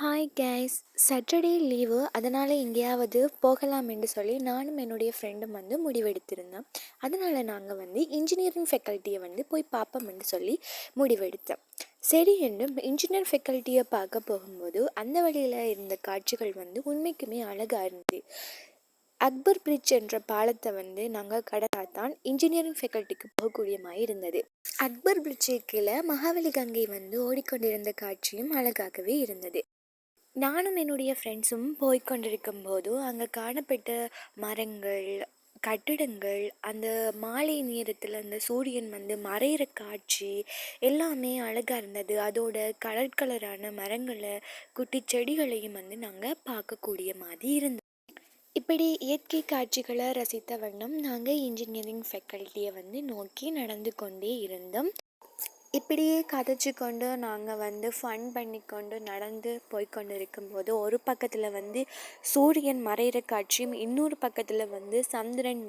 Hi guys, Saturday leave, அதனால் எங்கேயாவது போகலாம் என்று சொல்லி நானும் என்னுடைய ஃப்ரெண்டும் முடிவெடுத்திருந்தோம். அதனால் நாங்கள் இன்ஜினியரிங் ஃபேக்கல்ட்டியை போய் பார்ப்போம் என்று சொல்லி முடிவெடுத்தோம். சரி என்று இன்ஜினியர் ஃபேக்கல்ட்டியை பார்க்க போகும்போது அந்த வழியில் இருந்த காட்சிகள் உண்மைக்குமே அழகாக இருந்தது. அக்பர் பிரிட்ஜ் என்ற பாலத்தை நாங்கள் கடந்தால்தான் இன்ஜினியரிங் ஃபேக்கல்ட்டிக்கு போகக்கூடிய மாதிரி இருந்தது. அக்பர் பிரிட்ஜு கீழே மகாவலி கங்கை ஓடிக்கொண்டிருந்த காட்சியும் அழகாகவே இருந்தது. நானும் என்னுடைய ஃப்ரெண்ட்ஸும் போய்கொண்டிருக்கும் போது அங்கே காணப்பட்ட மரங்கள், கட்டிடங்கள், அந்த மாலை நேரத்தில் அந்த சூரியன் மறையிற காட்சி எல்லாமே அழகாக இருந்தது. அதோட கலர் கலரான மரங்களை, குட்டி செடிகளையும் நாங்கள் பார்க்கக்கூடிய மாதிரி இருந்தது. இப்படி இயற்கை காட்சிகளை ரசித்த வண்ணம் நாங்கள் இன்ஜினியரிங் ஃபேக்கல்ட்டியை நோக்கி நடந்து கொண்டே இருந்தோம். இப்படியே கதைச்சி கொண்டு நாங்கள் ஃபன் பண்ணிக்கொண்டு நடந்து போய்கொண்டு இருக்கும்போது ஒரு பக்கத்தில் சூரியன் மறையிற காட்சியும், இன்னொரு பக்கத்தில் சந்திரன்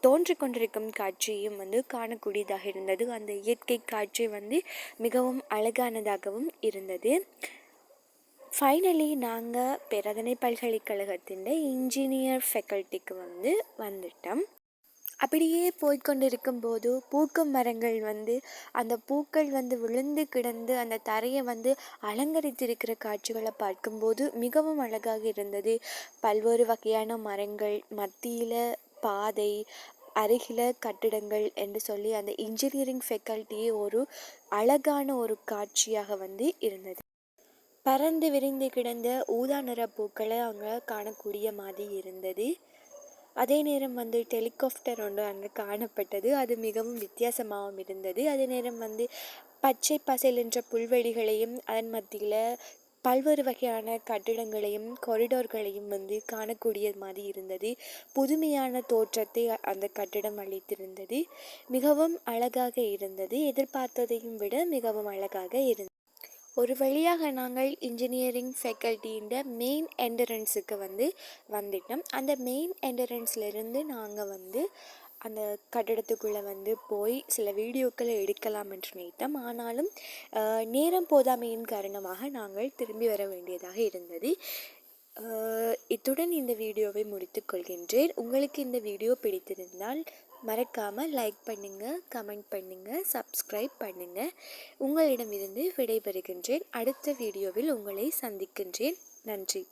தோன்றி கொண்டிருக்கும் காட்சியும் காணக்கூடியதாக இருந்தது. அந்த இயற்கை காட்சி மிகவும் அழகானதாகவும் இருந்தது. ஃபைனலி நாங்கள் பேராதனை பல்கலைக்கழகத்தின் இன்ஜினியர் ஃபேக்கல்ட்டிக்கு வந்துட்டோம். அப்படியே போய்கொண்டிருக்கும் போது பூக்கும் மரங்கள் அந்த பூக்கள் விழுந்து கிடந்து அந்த தரையை அலங்கரித்திருக்கிற காட்சிகளை பார்க்கும்போது மிகவும் அழகாக இருந்தது. பல்வேறு வகையான மரங்கள் மத்தியில் பாதை, அருகில கட்டிடங்கள் என்று சொல்லி அந்த இன்ஜினியரிங் ஃபேக்கல்ட்டியே ஒரு அழகான ஒரு காட்சியாக இருந்தது. பறந்து விரிந்து கிடந்த ஊதா நிற பூக்களை அங்கே காணக்கூடிய மாதிரி இருந்தது. அதே நேரம் ஹெலிகாப்டர் ஒன்று அங்கே காணப்பட்டது. அது மிகவும் வித்தியாசமாகவும் இருந்தது. அதே நேரம் பச்சை பசேல் என்ற புல்வெளிகளையும் அதன் மத்தியில் பல்வேறு வகையான கட்டிடங்களையும் கொரிடோர்களையும் காணக்கூடிய மாதிரி இருந்தது. புதுமையான தோற்றத்தை அந்த கட்டிடம் அளித்திருந்தது. மிகவும் அழகாக இருந்தது. எதிர்பார்த்ததையும் விட மிகவும் அழகாக இருந்தது. ஒரு வழியாக நாங்கள் இன்ஜினியரிங் ஃபேக்கல்ட்டியின் மெயின் என்ட்ரன்ஸுக்கு வந்துட்டோம். அந்த மெயின் என்ட்ரன்ஸ்லேருந்து நாங்கள் அந்த கட்டிடத்துக்குள்ளே போய் சில வீடியோக்களை எடுக்கலாம் என்று நினைத்தோம். ஆனாலும் நேரம் போதாமையின் காரணமாக நாங்கள் திரும்பி வர வேண்டியதாக இருந்தது. இத்துடன் இந்த வீடியோவை முடித்துக்கொள்கின்றேன். உங்களுக்கு இந்த வீடியோ பிடித்திருந்தால் மறக்காமல் லைக் பண்ணுங்கள், கமெண்ட் பண்ணுங்கள், சப்ஸ்கிரைப் பண்ணுங்கள். உங்களிடமிருந்து விடைபெறுகின்றேன். அடுத்த வீடியோவில் உங்களை சந்திக்கின்றேன். நன்றி.